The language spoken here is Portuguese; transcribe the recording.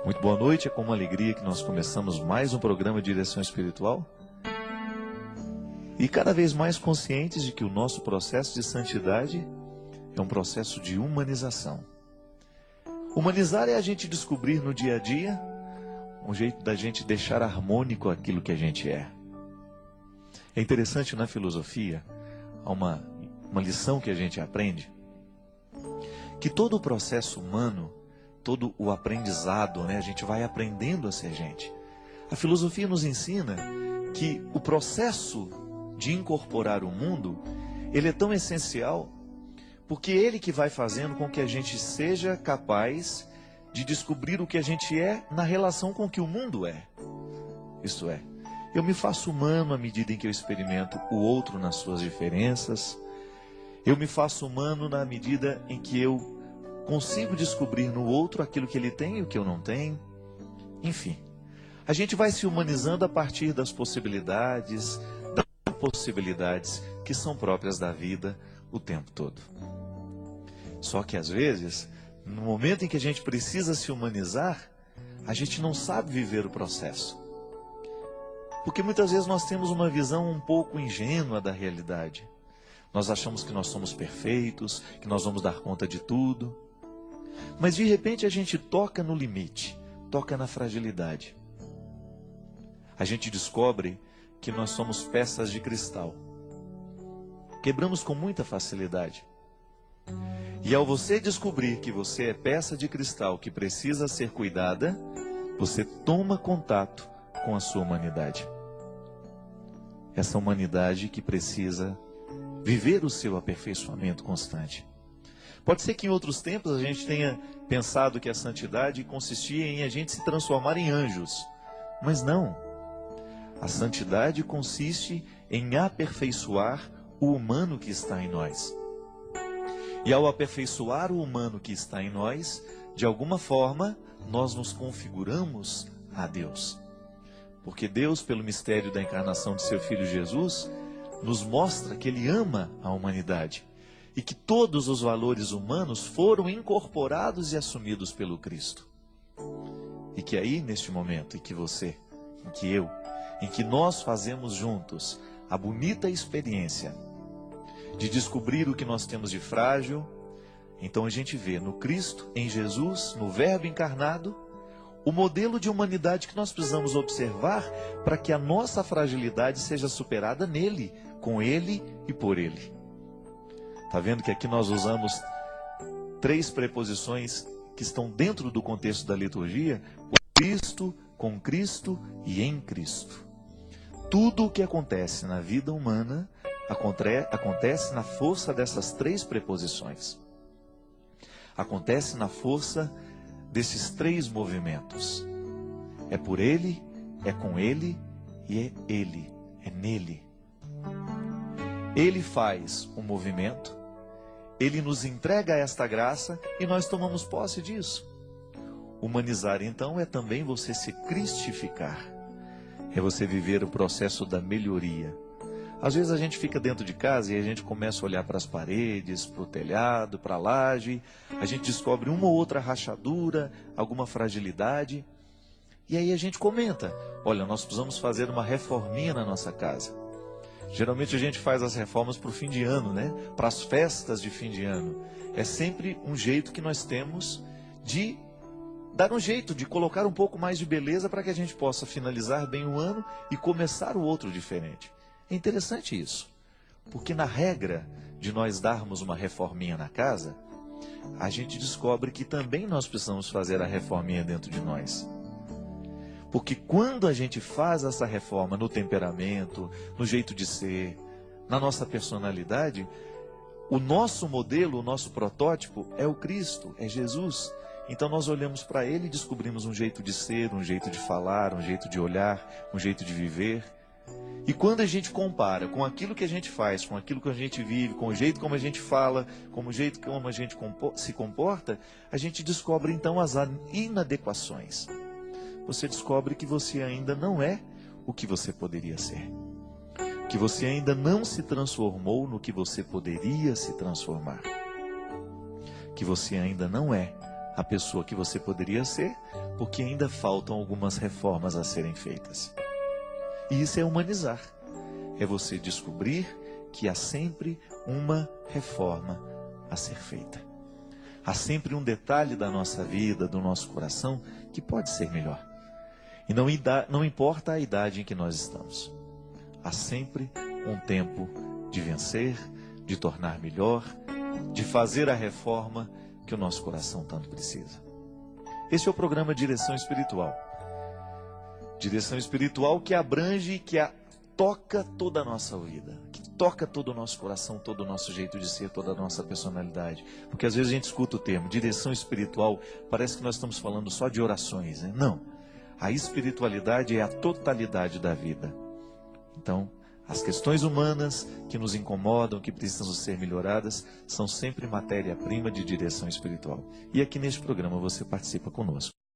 Muito boa noite, é com uma alegria que nós começamos mais um programa de direção espiritual. E cada vez mais conscientes de que o nosso processo de santidade é um processo de humanização. Humanizar é a gente descobrir no dia a dia um jeito da gente deixar harmônico aquilo que a gente é. É interessante na filosofia, há uma lição que a gente aprende, que todo o processo humano, todo o aprendizado, a gente vai aprendendo a ser gente. A filosofia nos ensina que o processo de incorporar o mundo, ele é tão essencial, porque é ele que vai fazendo com que a gente seja capaz de descobrir o que a gente é na relação com o que o mundo é. Isto é, eu me faço humano à medida em que eu experimento o outro nas suas diferenças. Eu me faço humano na medida em que eu consigo descobrir no outro aquilo que ele tem e o que eu não tenho. Enfim, a gente vai se humanizando a partir das possibilidades que são próprias da vida o tempo todo. Só que às vezes, no momento em que a gente precisa se humanizar, a gente não sabe viver o processo. Porque muitas vezes nós temos uma visão um pouco ingênua da realidade. Nós achamos que nós somos perfeitos, que nós vamos dar conta de tudo. Mas de repente a gente toca no limite, toca na fragilidade. A gente descobre que nós somos peças de cristal. Quebramos com muita facilidade. E ao você descobrir que você é peça de cristal que precisa ser cuidada, você toma contato com a sua humanidade. Essa humanidade que precisa viver o seu aperfeiçoamento constante. Pode ser que em outros tempos a gente tenha pensado que a santidade consistia em a gente se transformar em anjos. Mas não. A santidade consiste em aperfeiçoar o humano que está em nós. E ao aperfeiçoar o humano que está em nós, de alguma forma, nós nos configuramos a Deus. Porque Deus, pelo mistério da encarnação de seu Filho Jesus, nos mostra que Ele ama a humanidade. E que todos os valores humanos foram incorporados e assumidos pelo Cristo. E que aí, neste momento, em que você, em que eu, em que nós fazemos juntos a bonita experiência de descobrir o que nós temos de frágil, então a gente vê no Cristo, em Jesus, no Verbo encarnado, o modelo de humanidade que nós precisamos observar para que a nossa fragilidade seja superada nele, com ele e por ele. Está vendo que aqui nós usamos 3 preposições que estão dentro do contexto da liturgia? Por Cristo, com Cristo e em Cristo. Tudo o que acontece na vida humana acontece na força dessas 3 preposições. Acontece na força desses 3 movimentos. É por Ele, é com Ele e é Ele, é nele. Ele faz um movimento, Ele nos entrega esta graça e nós tomamos posse disso. Humanizar, então, é também você se cristificar. É você viver o processo da melhoria. Às vezes a gente fica dentro de casa e a gente começa a olhar para as paredes, para o telhado, para a laje. A gente descobre uma ou outra rachadura, alguma fragilidade. E aí a gente comenta, olha, nós precisamos fazer uma reforminha na nossa casa. Geralmente a gente faz as reformas para o fim de ano, para as festas de fim de ano. É sempre um jeito que nós temos de dar um jeito, de colocar um pouco mais de beleza para que a gente possa finalizar bem o ano e começar o outro diferente. É interessante isso, porque na regra de nós darmos uma reforminha na casa, a gente descobre que também nós precisamos fazer a reforminha dentro de nós. Porque quando a gente faz essa reforma no temperamento, no jeito de ser, na nossa personalidade, o nosso modelo, o nosso protótipo é o Cristo, é Jesus. Então nós olhamos para Ele e descobrimos um jeito de ser, um jeito de falar, um jeito de olhar, um jeito de viver. E quando a gente compara com aquilo que a gente faz, com aquilo que a gente vive, com o jeito como a gente fala, com o jeito como a gente se comporta, a gente descobre então as inadequações. Você descobre que você ainda não é o que você poderia ser. Que você ainda não se transformou no que você poderia se transformar. Que você ainda não é a pessoa que você poderia ser, porque ainda faltam algumas reformas a serem feitas. E isso é humanizar. É você descobrir que há sempre uma reforma a ser feita. Há sempre um detalhe da nossa vida, do nosso coração, que pode ser melhor. E não importa a idade em que nós estamos. Há sempre um tempo de vencer, de tornar melhor, de fazer a reforma que o nosso coração tanto precisa. Esse é o programa Direção Espiritual. Direção espiritual que abrange e que toca toda a nossa vida, que toca todo o nosso coração, todo o nosso jeito de ser, toda a nossa personalidade. Porque às vezes a gente escuta o termo direção espiritual, parece que nós estamos falando só de orações, né? Não. A espiritualidade é a totalidade da vida. Então, as questões humanas que nos incomodam, que precisam ser melhoradas, são sempre matéria-prima de direção espiritual. E aqui neste programa você participa conosco.